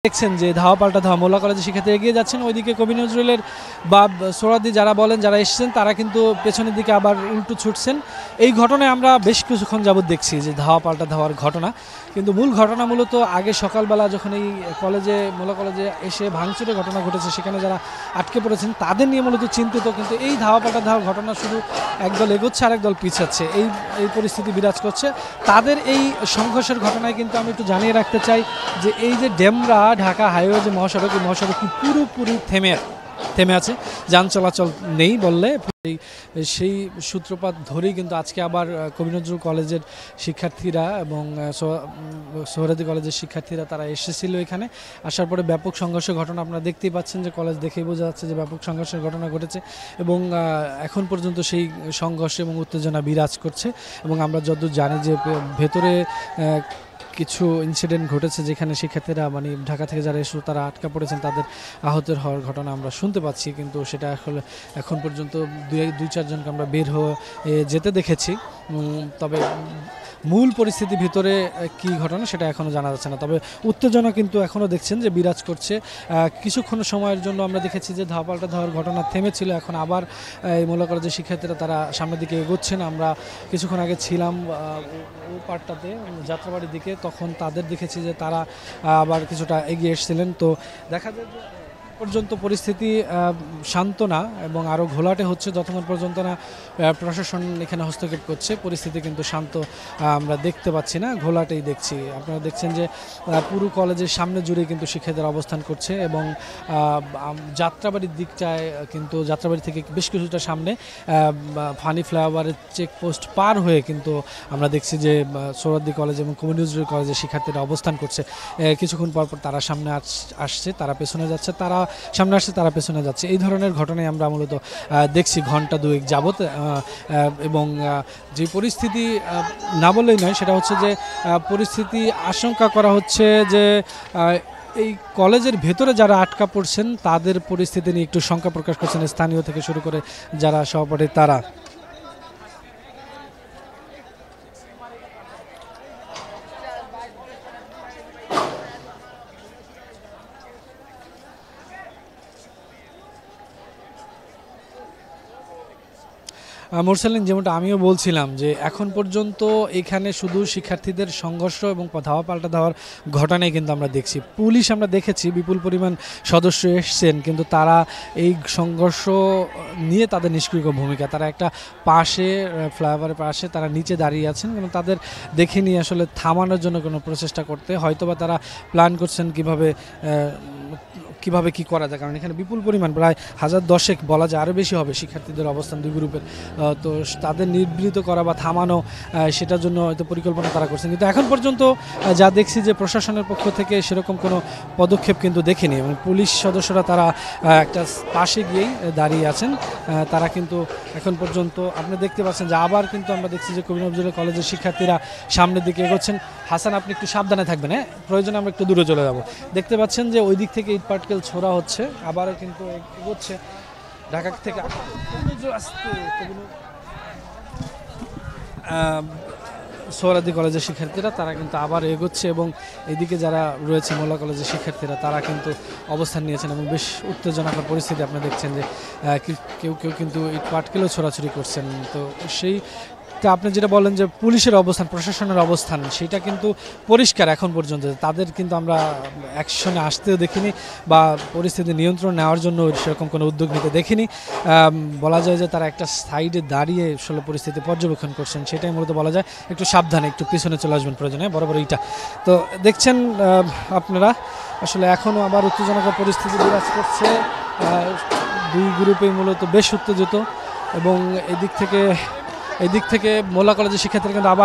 দেখছেন যে ধাওয়া পাল্টা ধাওয়া মোল্লা কলেজের শিক্ষার্থী এগিয়ে যাচ্ছেন, ওইদিকে কবি নজরুলের বা সোহরাওয়ার্দী যারা বলেন যারা এসেছেন তারা কিন্তু পেছনের দিকে আবার উল্টো ছুটছেন। এই ঘটনায় আমরা বেশ কিছুক্ষণ যাবত দেখছি যে ধাওয়া পাল্টা ধাওয়ার ঘটনা, কিন্তু মূল ঘটনা মূলত আগে সকালবেলা যখন এই মোল্লা কলেজে এসে ভাঙচুরের ঘটনা ঘটেছে সেখানে যারা আটকে পড়েছেন তাদের নিয়ে মূলত চিন্তিত। কিন্তু এই ধাওয়া পাল্টা ধাওয়ার ঘটনা শুধু একদল এগোচ্ছে আর একদল পিছাচ্ছে, এই পরিস্থিতি বিরাজ করছে। তাদের এই সংঘর্ষের ঘটনায় কিন্তু আমি একটু জানিয়ে রাখতে চাই যে এই যে ডেমরা ঢাকা হাইওয়ে যে মহাসড়ক, এই মহাসড়কটি পুরোপুরি থেমে আছে, যান চলাচল নেই বললে। সেই সূত্রপাত ধরেই কিন্তু আজকে আবার কবি নজরুল কলেজের শিক্ষার্থীরা এবং সোহরাওয়ার্দী কলেজের শিক্ষার্থীরা তারা এসেছিল এখানে। আসার পরে ব্যাপক সংঘর্ষের ঘটনা আপনারা দেখতেই পাচ্ছেন যে কলেজ দেখেই বোঝা যাচ্ছে যে ব্যাপক সংঘর্ষের ঘটনা ঘটেছে এবং এখন পর্যন্ত সেই সংঘর্ষ এবং উত্তেজনা বিরাজ করছে। এবং আমরা যতদূর জানি যে ভেতরে কিছু ইনসিডেন্ট ঘটেছে যেখানে শিক্ষার্থীরা ঢাকা থেকে যারা এসে তারা আটকা পড়েছেন, তাদের আহতের হওয়ার ঘটনা আমরা শুনতে পাচ্ছি। কিন্তু সেটা আসলে এখন পর্যন্ত দুই চারজনকে আমরা বের হয়ে যেতে দেখেছি। তবে মূল পরিস্থিতি ভিতরে কি ঘটনা সেটা এখনও জানা যাচ্ছে না। তবে উত্তেজনা কিন্তু এখনও দেখছেন যে বিরাজ করছে। কিছুক্ষণ সময়ের জন্য আমরা দেখেছি যে ধাওয়া পাল্টা ধাওয়ার ঘটনা থেমেছিল, এখন আবার এই মোল্লা কলেজের শিক্ষার্থীরা তারা সামনের দিকে এগোচ্ছেন। আমরা কিছুক্ষণ আগে ছিলাম ও পার্টটাতে যাত্রাবাড়ির দিকে, তখন তাদের দেখেছি যে তারা আবার কিছুটা এগিয়ে এসেছিলেন। তো দেখা যায় যে পর্যন্ত পরিস্থিতি শান্ত না এবং আরও ঘোলাটে হচ্ছে, যতক্ষণ পর্যন্ত না প্রশাসন এখানে হস্তক্ষেপ করছে পরিস্থিতি কিন্তু শান্ত আমরা দেখতে পাচ্ছি না, ঘোলাটেই দেখছি। আপনারা দেখছেন যে পুরো কলেজের সামনে জুড়ে কিন্তু শিক্ষার্থীরা অবস্থান করছে এবং যাত্রাবাড়ির দিকটায় কিন্তু যাত্রাবাড়ি থেকে বেশ কিছুটা সামনে ফানি ফ্লাইওভারের চেকপোস্ট পার হয়ে কিন্তু আমরা দেখছি যে সোহরাওয়ার্দী কলেজ এবং কবি নজরুল কলেজের শিক্ষার্থীরা অবস্থান করছে। কিছুক্ষণ পর তারা সামনে আসছে, তারা পেছনে যাচ্ছে, তারা সামনে আসছে, তারা পেছনে যাচ্ছে। এই ধরনের ঘটনায় আমরা মূলত দেখছি ঘন্টা দুয়েক যাবত। এবং যে পরিস্থিতি না বললেই নয় সেটা হচ্ছে যে পরিস্থিতি আশঙ্কা করা হচ্ছে যে এই কলেজের ভেতরে যারা আটকা পড়ছেন তাদের পরিস্থিতি নিয়ে একটু শঙ্কা প্রকাশ করছেন স্থানীয় থেকে শুরু করে যারা সহপাঠী তারা। মোরসালিন, যেমনটা আমিও বলছিলাম যে এখন পর্যন্ত এখানে শুধু শিক্ষার্থীদের সংঘর্ষ এবং ধাওয়া পাল্টা ধাওয়ার ঘটনাই কিন্তু আমরা দেখছি। পুলিশ আমরা দেখেছি বিপুল পরিমাণ সদস্য এসছেন, কিন্তু তারা এই সংঘর্ষ নিয়ে তাদের নিষ্ক্রিয় ভূমিকা। তারা একটা পাশে ফ্লাইওভারের পাশে তারা নিচে দাঁড়িয়ে আছেন, কিন্তু তাদের দেখে নিয়ে আসলে থামানোর জন্য কোনো প্রচেষ্টা করতে হয়তোবা তারা প্ল্যান করছেন কিভাবে কি করা যায়। কারণ এখানে বিপুল পরিমাণ প্রায় 1010 বলা যায়, আরও বেশি হবে শিক্ষার্থীদের অবস্থান দুই গ্রুপের। তো তাদের নিবৃত করা বা থামানো সেটার জন্য হয়তো পরিকল্পনা তারা করছেন, কিন্তু এখন পর্যন্ত যা দেখছি যে প্রশাসনের পক্ষ থেকে সেরকম কোনো পদক্ষেপ কিন্তু দেখিনি। এবং পুলিশ সদস্যরা তারা একটা পাশে গিয়েই দাঁড়িয়ে আছেন। তারা কিন্তু এখন পর্যন্ত আপনি দেখতে পাচ্ছেন যে আবার কিন্তু আমরা দেখছি যে কবি নজরুল কলেজের শিক্ষার্থীরা সামনের দিকে এগোচ্ছেন। হাসান, আপনি একটু সাবধানে থাকবেন, হ্যাঁ, প্রয়োজনে আমরা একটু দূরে চলে যাব। দেখতে পাচ্ছেন যে ওই দিক থেকে ইট পাটকেল ছোড়া হচ্ছে, আবারও কিন্তু এগোচ্ছে ঢাকা থেকে সোহরাওয়ার্দী কলেজের শিক্ষার্থীরা তারা কিন্তু আবার এগোচ্ছে এবং এদিকে যারা রয়েছে মোল্লা কলেজের শিক্ষার্থীরা তারা কিন্তু অবস্থান নিয়েছেন এবং বেশ উত্তেজনাকর পরিস্থিতি। আপনারা দেখছেন যে কেউ কিন্তু ইট পাটকেলও ছোড়াছুড়ি করছেন। তো সেই আপনি যেটা বলেন যে পুলিশের অবস্থান, প্রশাসনের অবস্থান, সেটা কিন্তু পরিষ্কার এখন পর্যন্ত। তাদের কিন্তু আমরা অ্যাকশনে আসতেও দেখিনি বা পরিস্থিতি নিয়ন্ত্রণ নেওয়ার জন্য সেরকম কোনো উদ্যোগ নিতে দেখিনি। বলা যায় যে তারা একটা সাইডে দাঁড়িয়ে আসলে পরিস্থিতি পর্যবেক্ষণ করছেন, সেটাই মূলত বলা যায়। একটু সাবধানে একটু পিছনে চলে আসবেন প্রয়োজনে, বরাবর এইটা। তো দেখছেন আপনারা আসলে এখনও আবার উত্তেজনাকর পরিস্থিতি বিরাজ করছে। দুই গ্রুপেই মূলত বেশ উত্তেজিত এবং এদিক থেকে মোল্লা কলেজের শিক্ষার্থীরা কিন্তু আবার